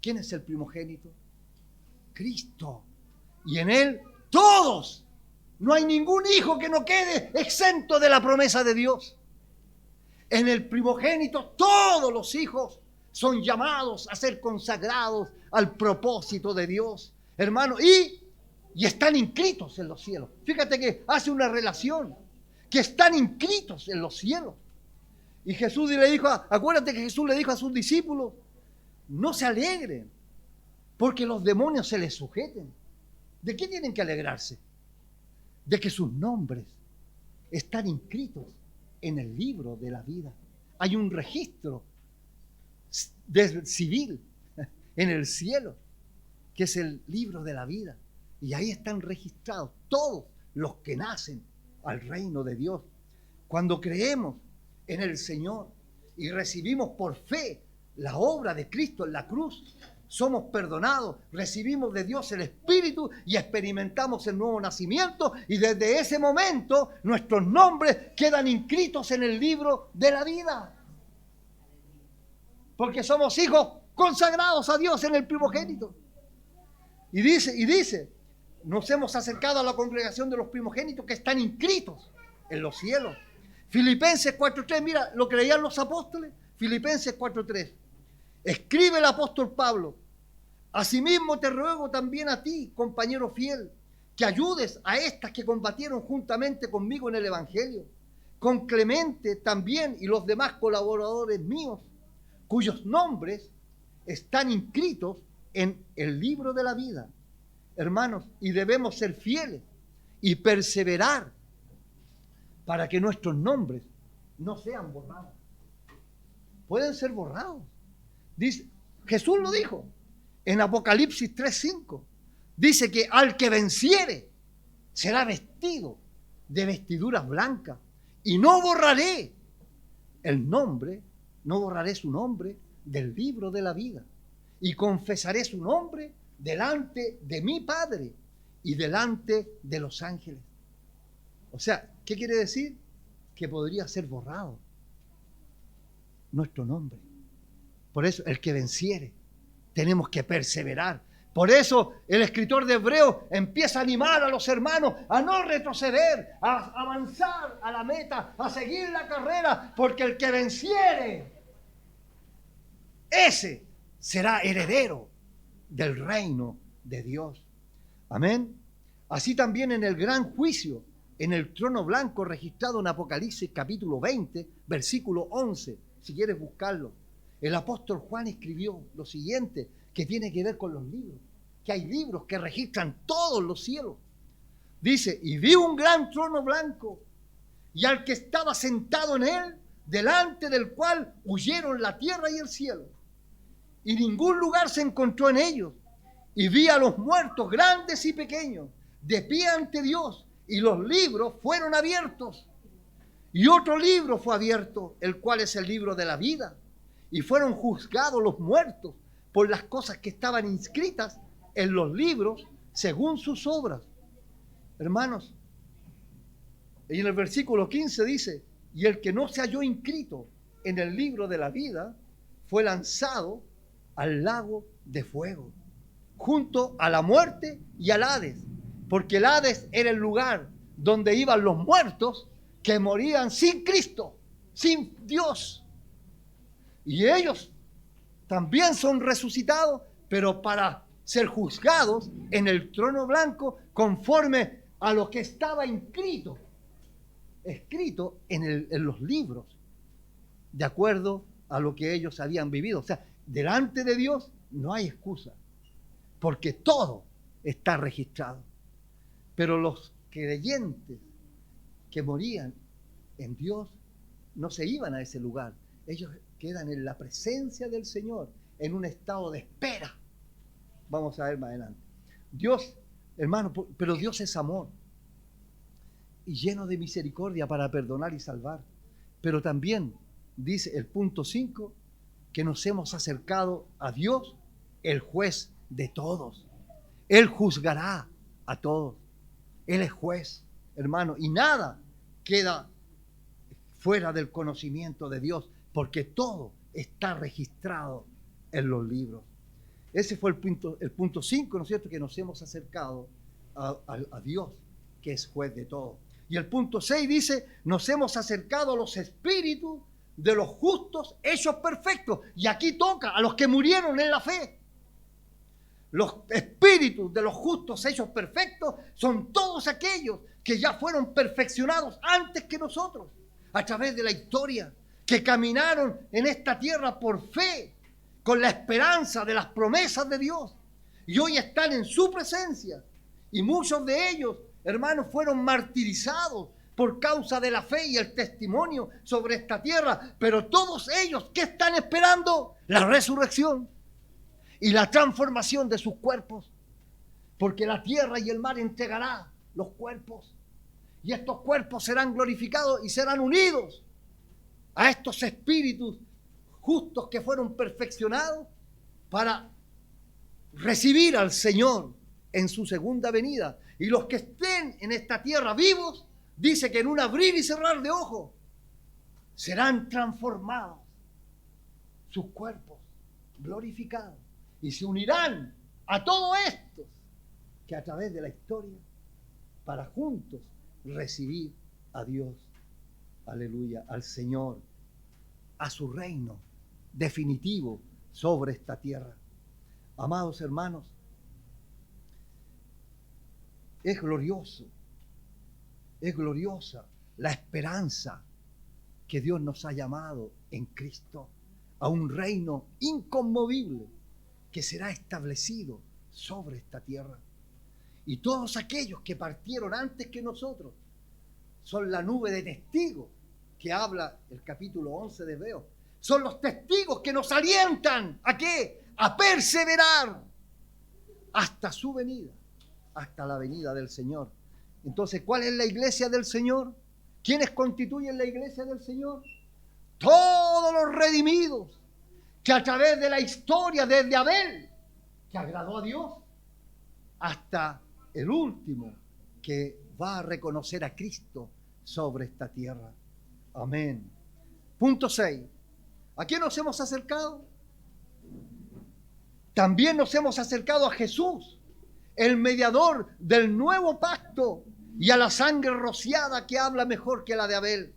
¿Quién es el primogénito? Cristo. Y en Él todos No hay ningún hijo que no quede exento de la promesa de Dios. En el primogénito todos los hijos son llamados a ser consagrados al propósito de Dios, hermano, y están inscritos en los cielos. Fíjate que hace una relación, que están inscritos en los cielos. Y Jesús le dijo, acuérdate que Jesús le dijo a sus discípulos, no se alegren, porque los demonios se les sujeten. ¿De qué tienen que alegrarse? De que sus nombres están inscritos en el libro de la vida. Hay un registro civil en el cielo, que es el libro de la vida. Y ahí están registrados todos los que nacen al reino de Dios. Cuando creemos en el Señor y recibimos por fe la obra de Cristo en la cruz, somos perdonados, recibimos de Dios el Espíritu y experimentamos el nuevo nacimiento, y desde ese momento nuestros nombres quedan inscritos en el libro de la vida. Porque somos hijos consagrados a Dios en el primogénito. Y dice, nos hemos acercado a la congregación de los primogénitos que están inscritos en los cielos. Filipenses 4:3, mira lo que leían los apóstoles. Filipenses 4:3. Escribe el apóstol Pablo: asimismo te ruego también a ti, compañero fiel, que ayudes a estas que combatieron juntamente conmigo en el Evangelio, con Clemente también y los demás colaboradores míos, cuyos nombres están inscritos en el libro de la vida. Hermanos, y debemos ser fieles y perseverar para que nuestros nombres no sean borrados. Pueden ser borrados. Dice, Jesús lo dijo en Apocalipsis 3:5. Dice que al que venciere será vestido de vestiduras blancas, y no borraré su nombre del libro de la vida, y confesaré su nombre delante de mi Padre y delante de los ángeles. O sea, ¿qué quiere decir? Que podría ser borrado nuestro nombre. Por eso, el que venciere, tenemos que perseverar. Por eso, el escritor de Hebreos empieza a animar a los hermanos a no retroceder, a avanzar a la meta, a seguir la carrera, porque el que venciere, ese será heredero del reino de Dios. Amén. Así también en el gran juicio, en el trono blanco registrado en Apocalipsis capítulo 20, versículo 11, si quieres buscarlo, el apóstol Juan escribió lo siguiente, que tiene que ver con los libros, que hay libros que registran todos los cielos. Dice, y vi un gran trono blanco, y al que estaba sentado en él, delante del cual huyeron la tierra y el cielo, y ningún lugar se encontró en ellos. Y vi a los muertos, grandes y pequeños, de pie ante Dios, y los libros fueron abiertos. Y otro libro fue abierto, el cual es el libro de la vida. Y fueron juzgados los muertos por las cosas que estaban inscritas en los libros según sus obras. Hermanos, y en el versículo 15 dice, y el que no se halló inscrito en el libro de la vida fue lanzado al lago de fuego, junto a la muerte y al Hades, porque el Hades era el lugar donde iban los muertos que morían sin Cristo, sin Dios. Y ellos también son resucitados, pero para ser juzgados en el trono blanco conforme a lo que estaba escrito en los libros, de acuerdo a lo que ellos habían vivido. O sea, delante de Dios no hay excusa, porque todo está registrado. Pero los creyentes que morían en Dios no se iban a ese lugar. Ellos quedan en la presencia del Señor, en un estado de espera. Vamos a ver más adelante. Dios, hermano, pero Dios es amor y lleno de misericordia para perdonar y salvar. Pero también dice el punto 5 que nos hemos acercado a Dios, el juez de todos. Él juzgará a todos. Él es juez, hermano, y nada queda fuera del conocimiento de Dios, porque todo está registrado en los libros. Ese fue el punto 5, ¿no es cierto? Que nos hemos acercado a Dios. que es juez de todo. Y el punto 6 dice, nos hemos acercado a los espíritus de los justos hechos perfectos. Y aquí toca a los que murieron en la fe. Los espíritus de los justos hechos perfectos son todos aquellos que ya fueron perfeccionados antes que nosotros, a través de la historia, que caminaron en esta tierra por fe, con la esperanza de las promesas de Dios. Y hoy están en su presencia. Y muchos de ellos, hermanos, fueron martirizados por causa de la fe y el testimonio sobre esta tierra. Pero todos ellos, ¿qué están esperando? La resurrección y la transformación de sus cuerpos. Porque la tierra y el mar entregará los cuerpos. Y estos cuerpos serán glorificados y serán unidos a estos espíritus justos que fueron perfeccionados para recibir al Señor en su segunda venida. Y los que estén en esta tierra vivos, dice que en un abrir y cerrar de ojos serán transformados sus cuerpos, glorificados, y se unirán a todos estos que a través de la historia, para juntos recibir a Dios, aleluya, al Señor, a su reino definitivo sobre esta tierra. Amados hermanos, es glorioso, es gloriosa la esperanza que Dios nos ha llamado en Cristo a un reino inconmovible que será establecido sobre esta tierra. Y todos aquellos que partieron antes que nosotros son la nube de testigos que habla el capítulo 11 de Hebreos. Son los testigos que nos alientan ¿a qué? A perseverar hasta su venida, hasta la venida del Señor. Entonces, ¿cuál es la iglesia del Señor? ¿Quiénes constituyen la iglesia del Señor? Todos los redimidos que a través de la historia, desde Abel, que agradó a Dios, hasta el último que va a reconocer a Cristo sobre esta tierra. Amén. Punto 6. ¿A quién nos hemos acercado? También nos hemos acercado a Jesús, el mediador del nuevo pacto, y a la sangre rociada que habla mejor que la de Abel.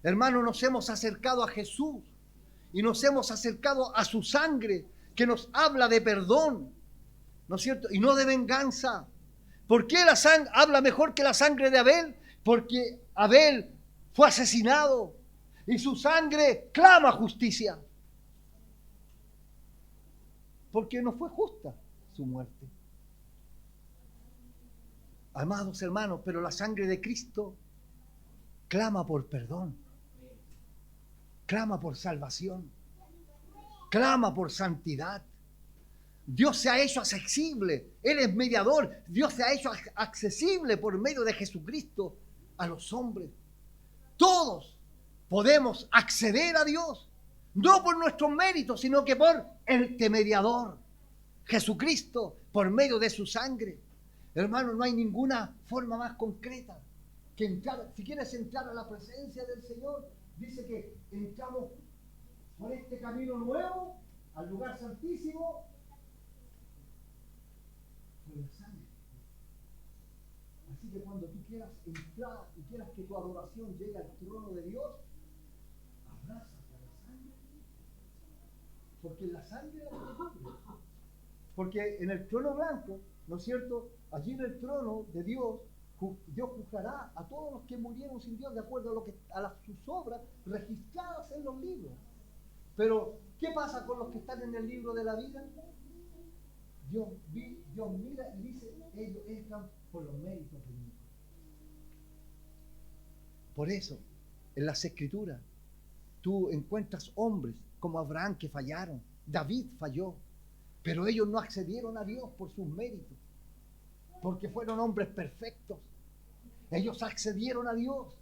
Hermanos, nos hemos acercado a Jesús y nos hemos acercado a su sangre que nos habla de perdón, ¿no es cierto? Y no de venganza. ¿Por qué la sangre habla mejor que la sangre de Abel? Porque Abel fue asesinado y su sangre clama justicia. Porque no fue justa su muerte. Amados hermanos, pero la sangre de Cristo clama por perdón, clama por salvación, clama por santidad. Dios se ha hecho accesible, Él es mediador, Dios se ha hecho accesible por medio de Jesucristo a los hombres. Todos podemos acceder a Dios, no por nuestros méritos, sino que por el mediador, Jesucristo, por medio de su sangre. Hermano, no hay ninguna forma más concreta que entrar. Si quieres entrar a la presencia del Señor, dice que entramos por este camino nuevo al lugar santísimo por la sangre. Así que cuando tú quieras entrar y quieras que tu adoración llegue al trono de Dios, abrázate a la sangre. Porque la sangre la cubre. Porque en el trono blanco, ¿no es cierto? Allí en el trono de Dios, Dios juzgará a todos los que murieron sin Dios de acuerdo a lo que sus obras registradas en los libros. Pero, ¿qué pasa con los que están en el libro de la vida? Dios mira y dice, ellos entran por los méritos de Dios. Por eso, en las Escrituras, tú encuentras hombres como Abraham que fallaron, David falló, pero ellos no accedieron a Dios por sus méritos, porque fueron hombres perfectos. Ellos accedieron a Dios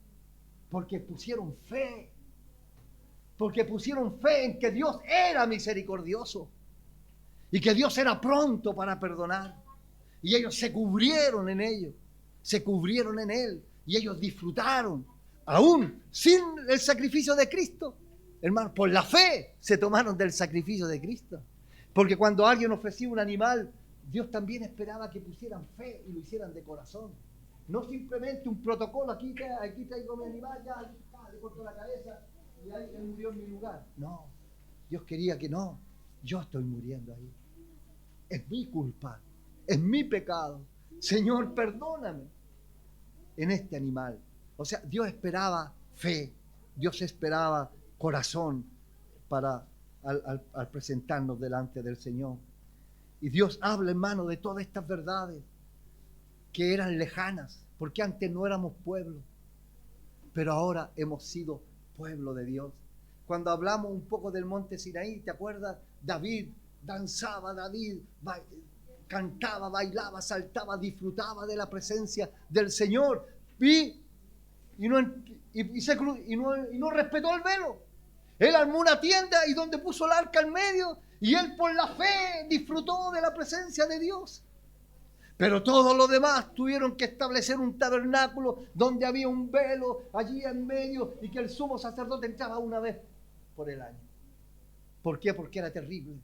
porque pusieron fe, en que Dios era misericordioso y que Dios era pronto para perdonar. Y ellos se cubrieron en ello, se cubrieron en Él, y ellos disfrutaron, aún sin el sacrificio de Cristo. Hermano, por la fe se tomaron del sacrificio de Cristo. Porque cuando alguien ofrecía un animal, Dios también esperaba que pusieran fe y lo hicieran de corazón. No simplemente un protocolo, aquí traigo mi animal, ya le corto la cabeza y ahí él murió en mi lugar. No, Dios quería que no, yo estoy muriendo ahí. Es mi culpa, es mi pecado. Señor, perdóname en este animal. O sea, Dios esperaba fe, Dios esperaba corazón para al presentarnos delante del Señor. Y Dios habla, hermano, de todas estas verdades que eran lejanas, porque antes no éramos pueblo, pero ahora hemos sido pueblo de Dios. Cuando hablamos un poco del monte Sinaí, ¿te acuerdas? David danzaba, cantaba, bailaba, saltaba, disfrutaba de la presencia del Señor y no respetó el velo. Él armó una tienda y donde puso el arca al medio y él por la fe disfrutó de la presencia de Dios. Pero todos los demás tuvieron que establecer un tabernáculo donde había un velo allí en medio y que el sumo sacerdote entraba una vez por el año. ¿Por qué? Porque era terrible.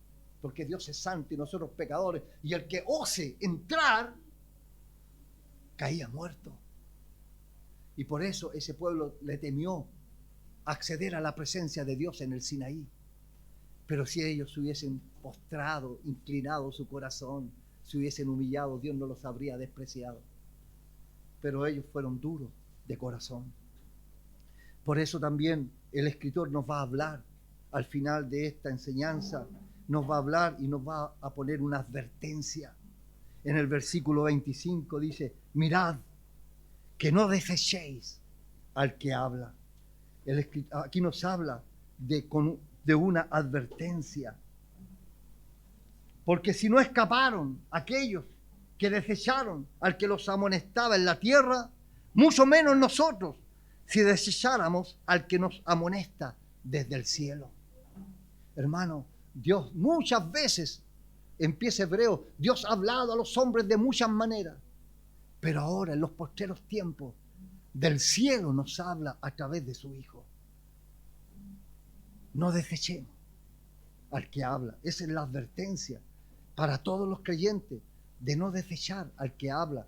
Porque Dios es santo y nosotros pecadores. Y el que ose entrar, caía muerto. Y por eso ese pueblo le temió acceder a la presencia de Dios en el Sinaí. Pero si ellos se hubiesen postrado, inclinado su corazón, se hubiesen humillado, Dios no los habría despreciado. Pero ellos fueron duros de corazón. Por eso también el escritor nos va a hablar al final de esta enseñanza, nos va a hablar y nos va a poner una advertencia. En el versículo 25 dice: mirad, que no desechéis al que habla. Aquí nos habla de una advertencia. Porque si no escaparon aquellos que desecharon al que los amonestaba en la tierra, mucho menos nosotros si desecháramos al que nos amonesta desde el cielo. Hermano, Dios muchas veces, empieza Hebreo, Dios ha hablado a los hombres de muchas maneras, pero ahora en los postreros tiempos del cielo nos habla a través de su Hijo. No desechemos al que habla. Esa es la advertencia para todos los creyentes, de no desechar al que habla,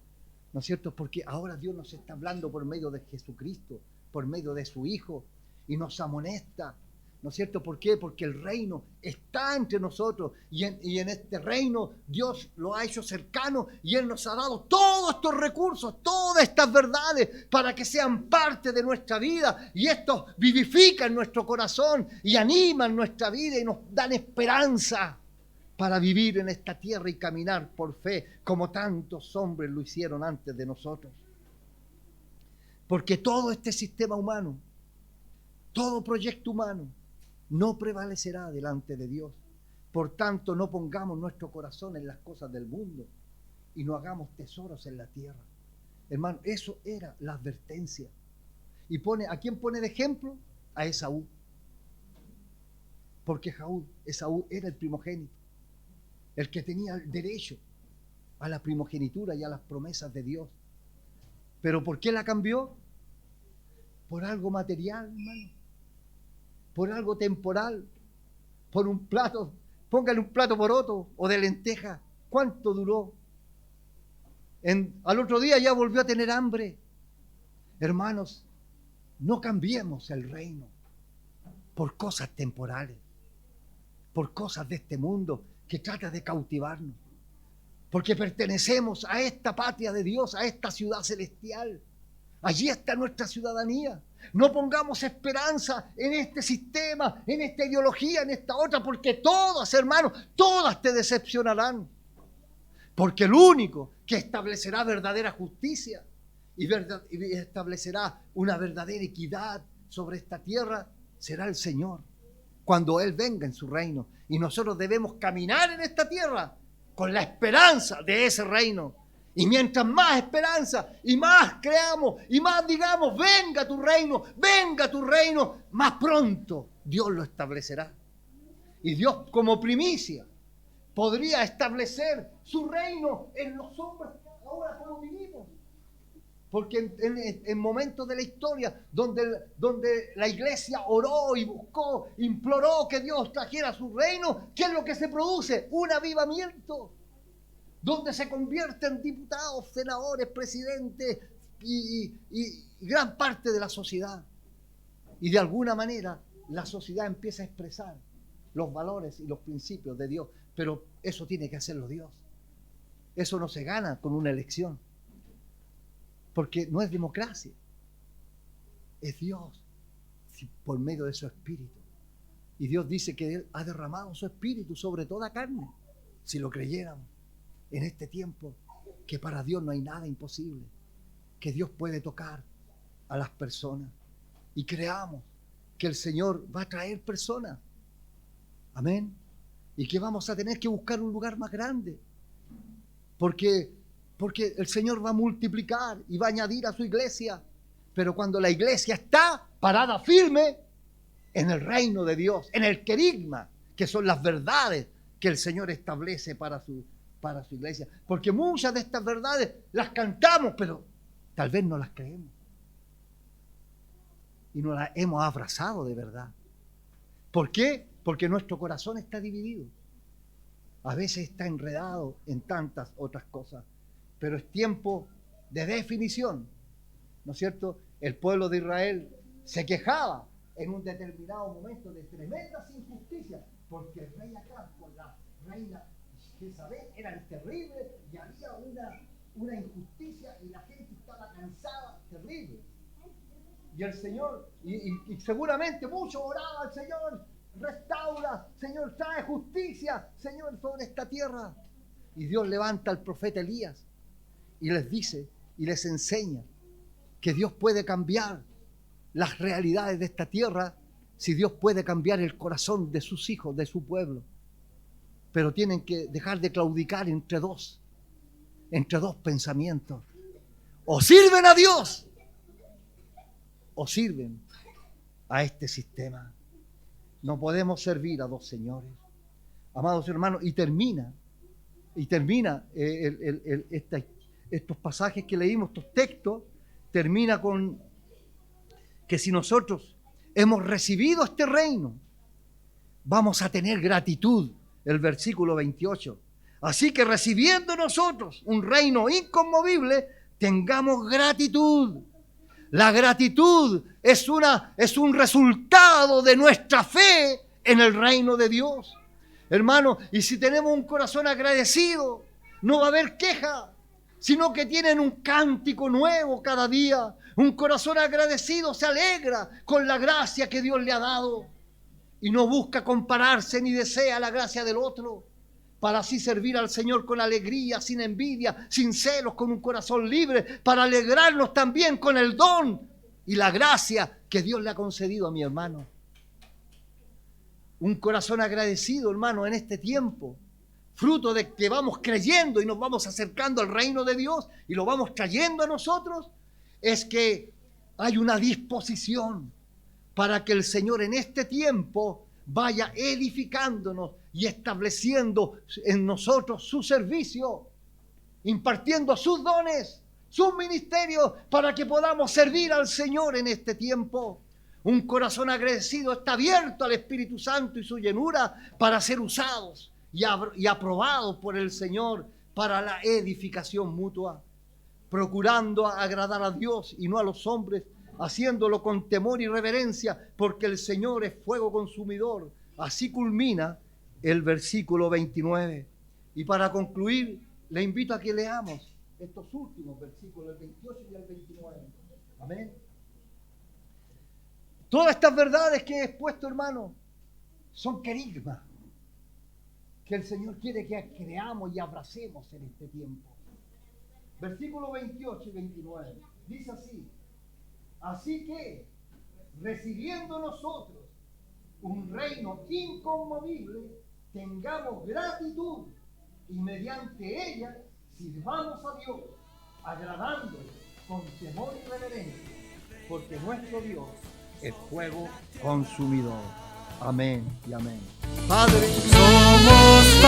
¿no es cierto? Porque ahora Dios nos está hablando por medio de Jesucristo, por medio de su Hijo, y nos amonesta, ¿no es cierto? ¿Por qué? Porque el reino está entre nosotros y en este reino Dios lo ha hecho cercano y Él nos ha dado todos estos recursos, todas estas verdades para que sean parte de nuestra vida, y esto vivifica en nuestro corazón y anima en nuestra vida y nos dan esperanza para vivir en esta tierra y caminar por fe como tantos hombres lo hicieron antes de nosotros. Porque todo este sistema humano, todo proyecto humano no prevalecerá delante de Dios. Por tanto, no pongamos nuestro corazón en las cosas del mundo y no hagamos tesoros en la tierra. Hermano, eso era la advertencia. Y ¿a quién pone de ejemplo? A Esaú. Porque Esaú era el primogénito, el que tenía el derecho a la primogenitura y a las promesas de Dios. ¿Pero por qué la cambió? Por algo material, hermano. Por algo temporal. Por un plato. Póngale un plato poroto o de lenteja. ¿Cuánto duró? Al otro día ya volvió a tener hambre. Hermanos, no cambiemos el reino por cosas temporales, por cosas de este mundo que trata de cautivarnos, porque pertenecemos a esta patria de Dios, a esta ciudad celestial. Allí está nuestra ciudadanía. No pongamos esperanza en este sistema, en esta ideología, en esta otra, porque todas, hermanos, todas te decepcionarán. Porque el único que establecerá verdadera justicia y establecerá una verdadera equidad sobre esta tierra será el Señor, cuando Él venga en su reino. Y nosotros debemos caminar en esta tierra con la esperanza de ese reino. Y mientras más esperanza y más creamos y más digamos, venga tu reino, más pronto Dios lo establecerá. Y Dios, como primicia, podría establecer su reino en los hombres ahora como vivimos. Porque en momentos de la historia donde la iglesia oró y buscó, imploró que Dios trajera su reino, ¿qué es lo que se produce? Un avivamiento, donde se convierten diputados, senadores, presidentes, y gran parte de la sociedad. Y de alguna manera la sociedad empieza a expresar los valores y los principios de Dios. Pero eso tiene que hacerlo Dios. Eso no se gana con una elección. Porque no es democracia. Es Dios por medio de su Espíritu. Y Dios dice que Él ha derramado su Espíritu sobre toda carne. Si lo creyéramos en este tiempo, que para Dios no hay nada imposible. Que Dios puede tocar a las personas. Y creamos que el Señor va a traer personas. Amén. Y que vamos a tener que buscar un lugar más grande. Porque el Señor va a multiplicar y va a añadir a su iglesia. Pero cuando la iglesia está parada firme en el reino de Dios, en el querigma, que son las verdades que el Señor establece para su iglesia. Porque muchas de estas verdades las cantamos, pero tal vez no las creemos. Y no las hemos abrazado de verdad. ¿Por qué? Porque nuestro corazón está dividido. A veces está enredado en tantas otras cosas. Pero es tiempo de definición. ¿No es cierto? El pueblo de Israel se quejaba en un determinado momento de tremendas injusticias, porque el rey Acab con la reina Jezabel eran terribles y había una injusticia y la gente estaba cansada, terrible. Y el Señor, y seguramente muchos oraban al Señor, restaura, Señor, trae justicia, Señor, sobre esta tierra. Y Dios levanta al profeta Elías y les dice y les enseña que Dios puede cambiar las realidades de esta tierra si Dios puede cambiar el corazón de sus hijos, de su pueblo. Pero tienen que dejar de claudicar entre dos pensamientos. O sirven a Dios o sirven a este sistema. No podemos servir a dos señores. Amados hermanos, y termina estos pasajes que leímos, estos textos, termina con que si nosotros hemos recibido este reino, vamos a tener gratitud. El versículo 28. Así que recibiendo nosotros un reino inconmovible, tengamos gratitud. La gratitud es un resultado de nuestra fe en el reino de Dios. Hermano, y si tenemos un corazón agradecido, no va a haber queja, sino que tienen un cántico nuevo cada día. Un corazón agradecido se alegra con la gracia que Dios le ha dado y no busca compararse ni desea la gracia del otro, para así servir al Señor con alegría, sin envidia, sin celos, con un corazón libre, para alegrarnos también con el don y la gracia que Dios le ha concedido a mi hermano. Un corazón agradecido, hermano, en este tiempo, fruto de que vamos creyendo y nos vamos acercando al reino de Dios y lo vamos trayendo a nosotros, es que hay una disposición para que el Señor en este tiempo vaya edificándonos y estableciendo en nosotros su servicio, impartiendo sus dones, sus ministerios, para que podamos servir al Señor en este tiempo. Un corazón agradecido está abierto al Espíritu Santo y su llenura para ser usados y aprobados por el Señor para la edificación mutua, procurando agradar a Dios y no a los hombres, haciéndolo con temor y reverencia, porque el Señor es fuego consumidor. Así culmina el versículo 29. Y para concluir, le invito a que leamos estos últimos versículos, el 28 y el 29. Amén. Todas estas verdades que he expuesto, hermano, son querigmas que el Señor quiere que creamos y abracemos en este tiempo. Versículos 28 y 29. Dice así: así que, recibiendo nosotros un reino inconmovible, tengamos gratitud y mediante ella sirvamos a Dios, agradándole con temor y reverencia, porque nuestro Dios es fuego consumidor. Amén y amén. Padre, somos